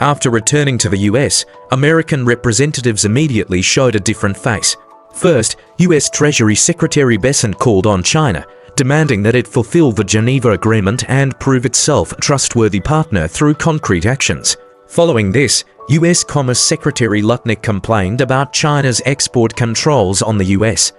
After returning to the US, American representatives immediately showed a different face. First, US Treasury Secretary Bessant called on China, demanding that it fulfill the Geneva Agreement and prove itself a trustworthy partner through concrete actions. Following this, US Commerce Secretary Lutnick complained about China's export controls on the US.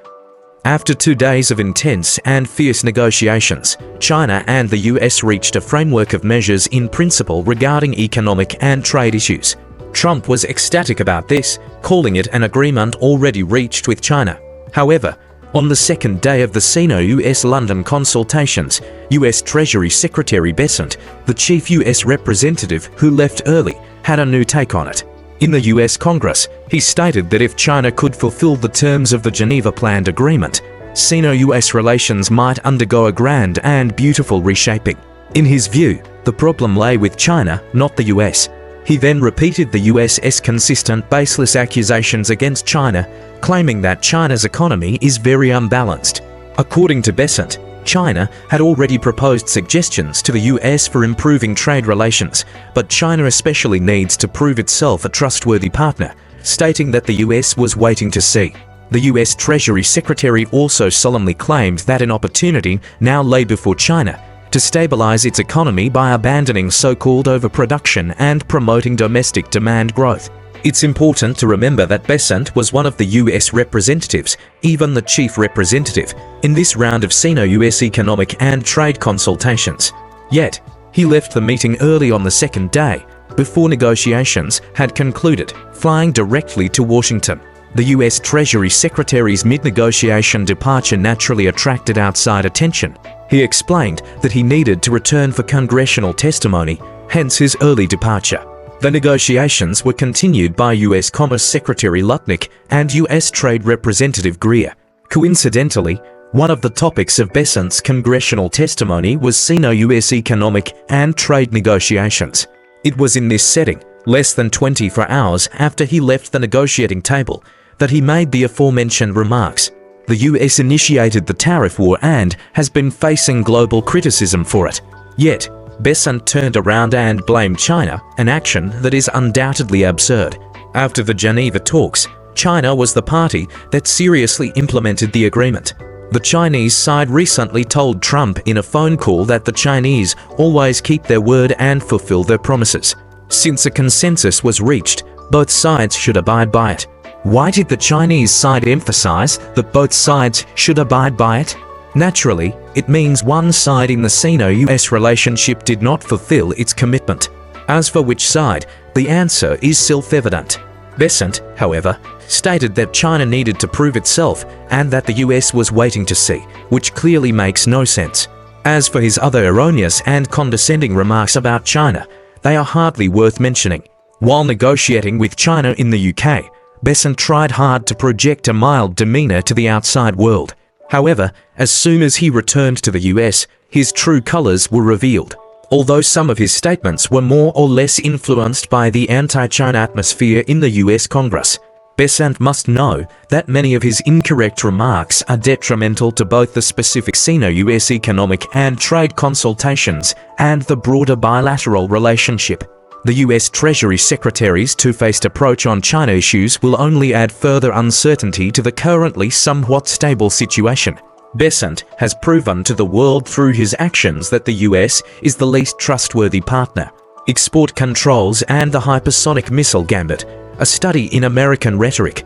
After 2 days of intense and fierce negotiations, China and the US reached a framework of measures in principle regarding economic and trade issues. Trump was ecstatic about this, calling it an agreement already reached with China. However, on the second day of the Sino-US London consultations, US Treasury Secretary Bessant, the chief US representative who left early, had a new take on it. In the US Congress, he stated that if China could fulfill the terms of the Geneva Planned Agreement, Sino-US relations might undergo a grand and beautiful reshaping. In his view, the problem lay with China, not the US. He then repeated the US's consistent baseless accusations against China, claiming that China's economy is very unbalanced. According to Bessant, China had already proposed suggestions to the US for improving trade relations, but China especially needs to prove itself a trustworthy partner, stating that the US was waiting to see. The US Treasury Secretary also solemnly claimed that an opportunity now lay before China to stabilize its economy by abandoning so-called overproduction and promoting domestic demand growth. It's important to remember that Bessant was one of the US representatives, even the chief representative, in this round of Sino-US economic and trade consultations. Yet, he left the meeting early on the second day, before negotiations had concluded, flying directly to Washington. The US Treasury Secretary's mid-negotiation departure naturally attracted outside attention. He explained that he needed to return for congressional testimony, hence his early departure. The negotiations were continued by US Commerce Secretary Lutnick and US Trade Representative Greer. Coincidentally, one of the topics of Bessant's congressional testimony was Sino-US economic and trade negotiations. It was in this setting, less than 24 hours after he left the negotiating table, that he made the aforementioned remarks. The US initiated the tariff war and has been facing global criticism for it. Yet, Bessant turned around and blamed China, an action that is undoubtedly absurd. After the Geneva talks, China was the party that seriously implemented the agreement. The Chinese side recently told Trump in a phone call that the Chinese always keep their word and fulfill their promises. Since a consensus was reached, both sides should abide by it. Why did the Chinese side emphasize that both sides should abide by it? Naturally, it means one side in the Sino-US relationship did not fulfill its commitment. As for which side, the answer is self-evident. Bessant, however, stated that China needed to prove itself and that the US was waiting to see, which clearly makes no sense. As for his other erroneous and condescending remarks about China, they are hardly worth mentioning. While negotiating with China in the UK, Bessant tried hard to project a mild demeanor to the outside world. However, as soon as he returned to the US, his true colors were revealed. Although some of his statements were more or less influenced by the anti-China atmosphere in the US Congress, Bessant must know that many of his incorrect remarks are detrimental to both the specific Sino-US economic and trade consultations and the broader bilateral relationship. The US Treasury Secretary's two-faced approach on China issues will only add further uncertainty to the currently somewhat stable situation. Bessant has proven to the world through his actions that the US is the least trustworthy partner. Export controls and the hypersonic missile gambit, a study in American rhetoric.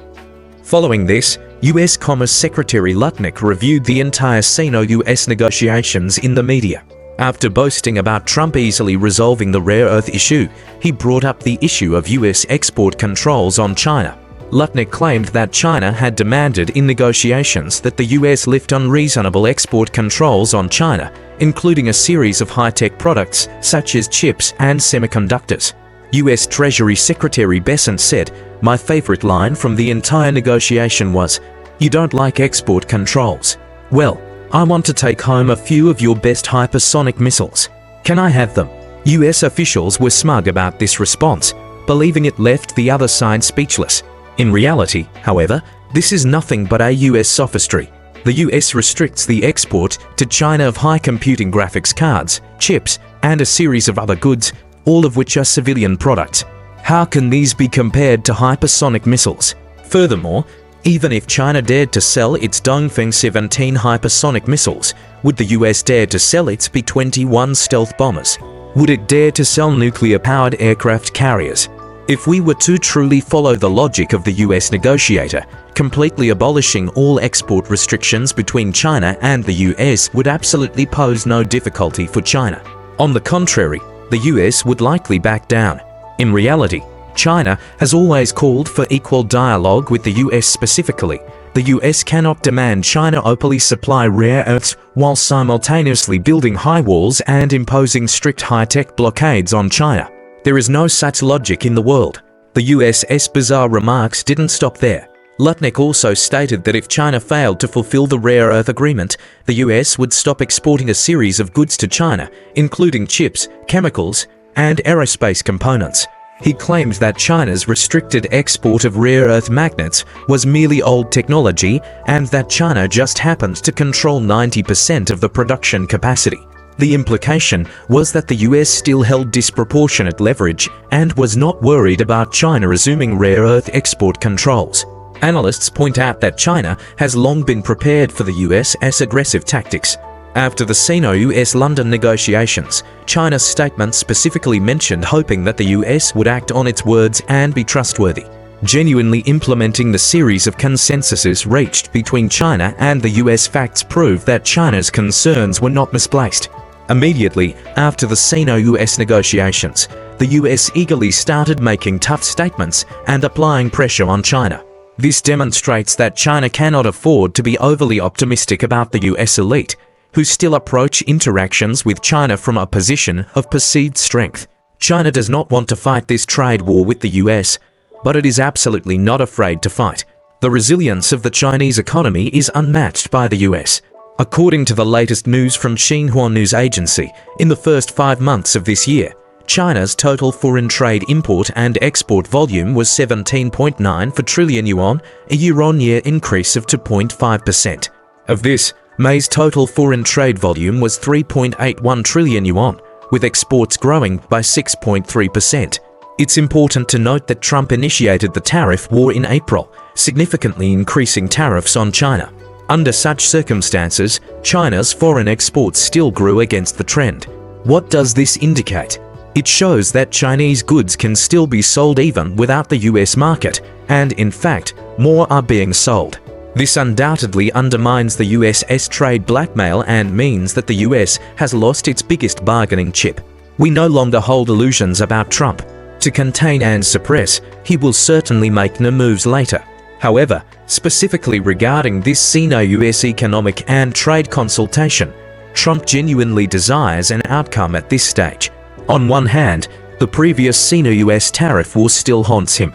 Following this, US Commerce Secretary Lutnick reviewed the entire Sino-US negotiations in the media. After boasting about Trump easily resolving the rare earth issue, he brought up the issue of US export controls on China. Lutnick claimed that China had demanded in negotiations that the US lift unreasonable export controls on China, including a series of high-tech products such as chips and semiconductors. US Treasury Secretary Bessant said, "My favorite line from the entire negotiation was, 'You don't like export controls? Well, I want to take home a few of your best hypersonic missiles. Can I have them?'" US officials were smug about this response, believing it left the other side speechless. In reality, however, this is nothing but a US sophistry. The US restricts the export to China of high computing graphics cards, chips, and a series of other goods, all of which are civilian products. How can these be compared to hypersonic missiles? Furthermore, even if China dared to sell its Dongfeng 17 hypersonic missiles, would the US dare to sell its B-21 stealth bombers? Would it dare to sell nuclear-powered aircraft carriers? If we were to truly follow the logic of the US negotiator, completely abolishing all export restrictions between China and the US would absolutely pose no difficulty for China. On the contrary, the US would likely back down. In reality, China has always called for equal dialogue with the US specifically. The US cannot demand China openly supply rare earths while simultaneously building high walls and imposing strict high-tech blockades on China. There is no such logic in the world. The US's bizarre remarks didn't stop there. Lutnick also stated that if China failed to fulfill the rare earth agreement, the US would stop exporting a series of goods to China, including chips, chemicals, and aerospace components. He claimed that China's restricted export of rare earth magnets was merely old technology and that China just happened to control 90% of the production capacity. The implication was that the US still held disproportionate leverage and was not worried about China resuming rare earth export controls. Analysts point out that China has long been prepared for the US's aggressive tactics. After the Sino-US London negotiations, China's statement specifically mentioned hoping that the US would act on its words and be trustworthy, genuinely implementing the series of consensuses reached between China and the US. Facts prove that China's concerns were not misplaced. Immediately after the Sino-US negotiations, the US eagerly started making tough statements and applying pressure on China. This demonstrates that China cannot afford to be overly optimistic about the US elite, who still approach interactions with China from a position of perceived strength. China does not want to fight this trade war with the US, but it is absolutely not afraid to fight. The resilience of the Chinese economy is unmatched by the US. According to the latest news from Xinhua News Agency, in the first 5 months of this year, China's total foreign trade import and export volume was 17.9 trillion yuan, a year-on-year increase of 2.5%. Of this, May's total foreign trade volume was 3.81 trillion yuan, with exports growing by 6.3%. It's important to note that Trump initiated the tariff war in April, significantly increasing tariffs on China. Under such circumstances, China's foreign exports still grew against the trend. What does this indicate? It shows that Chinese goods can still be sold even without the US market, and in fact, more are being sold. This undoubtedly undermines the US's trade blackmail and means that the US has lost its biggest bargaining chip. We no longer hold illusions about Trump. To contain and suppress, he will certainly make no moves later. However, specifically regarding this Sino-US economic and trade consultation, Trump genuinely desires an outcome at this stage. On one hand, the previous Sino-US tariff war still haunts him.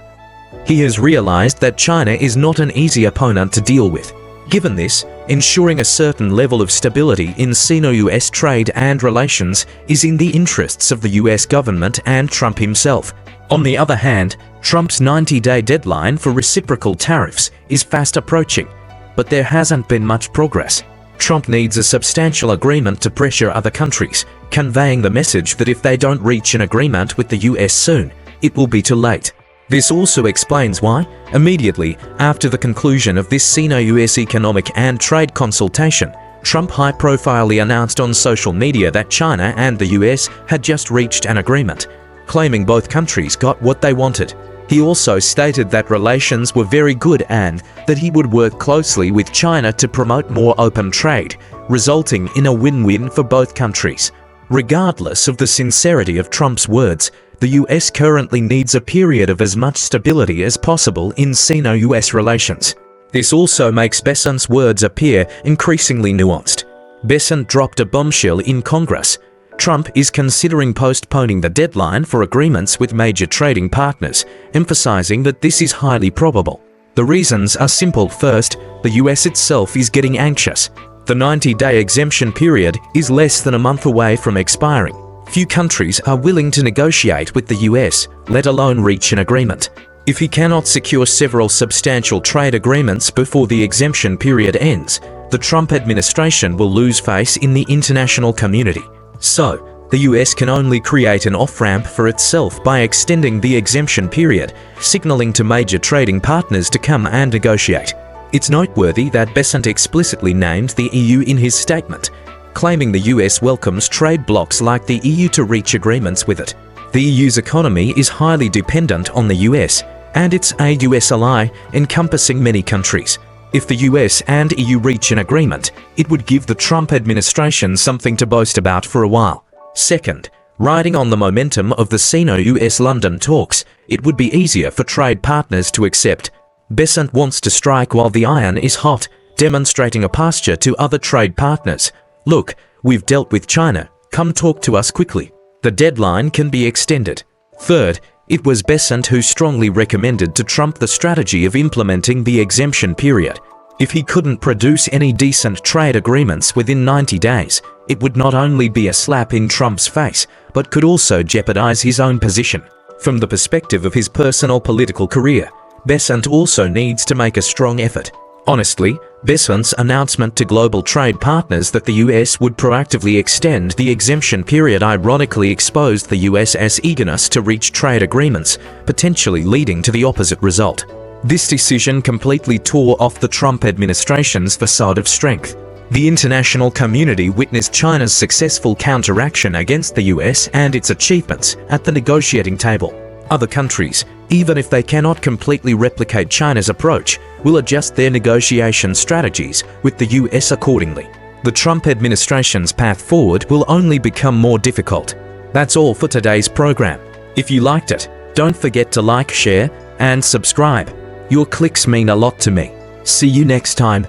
He has realized that China is not an easy opponent to deal with. Given this, ensuring a certain level of stability in Sino-US trade and relations is in the interests of the US government and Trump himself. On the other hand, Trump's 90-day deadline for reciprocal tariffs is fast approaching, but there hasn't been much progress. Trump needs a substantial agreement to pressure other countries, conveying the message that if they don't reach an agreement with the US soon, it will be too late. This also explains why, immediately after the conclusion of this Sino-US economic and trade consultation, Trump high-profilely announced on social media that China and the US had just reached an agreement, claiming both countries got what they wanted. He also stated that relations were very good and that he would work closely with China to promote more open trade, resulting in a win-win for both countries. Regardless of the sincerity of Trump's words, the US currently needs a period of as much stability as possible in Sino-US relations. This also makes Bessant's words appear increasingly nuanced. Bessant dropped a bombshell in Congress. Trump is considering postponing the deadline for agreements with major trading partners, emphasizing that this is highly probable. The reasons are simple. First, the US itself is getting anxious. The 90-day exemption period is less than a month away from expiring. Few countries are willing to negotiate with the US, let alone reach an agreement. If he cannot secure several substantial trade agreements before the exemption period ends, the Trump administration will lose face in the international community. So, the US can only create an off-ramp for itself by extending the exemption period, signaling to major trading partners to come and negotiate. It's noteworthy that Bessant explicitly named the EU in his statement, claiming the US welcomes trade blocs like the EU to reach agreements with it. The EU's economy is highly dependent on the US, and it's a US ally encompassing many countries. If the US and EU reach an agreement, it would give the Trump administration something to boast about for a while. Second, riding on the momentum of the Sino-US London talks, it would be easier for trade partners to accept. Bessant wants to strike while the iron is hot, demonstrating a posture to other trade partners. Look, we've dealt with China, come talk to us quickly. The deadline can be extended. Third, it was Bessant who strongly recommended to Trump the strategy of implementing the exemption period. If he couldn't produce any decent trade agreements within 90 days, it would not only be a slap in Trump's face, but could also jeopardize his own position. From the perspective of his personal political career, Bessant also needs to make a strong effort. Honestly, Bessant's announcement to global trade partners that the US would proactively extend the exemption period ironically exposed the US's eagerness to reach trade agreements, potentially leading to the opposite result. This decision completely tore off the Trump administration's facade of strength. The international community witnessed China's successful counteraction against the US and its achievements at the negotiating table. Other countries, even if they cannot completely replicate China's approach, will adjust their negotiation strategies with the US accordingly. The Trump administration's path forward will only become more difficult. That's all for today's program. If you liked it, don't forget to like, share, and subscribe. Your clicks mean a lot to me. See you next time.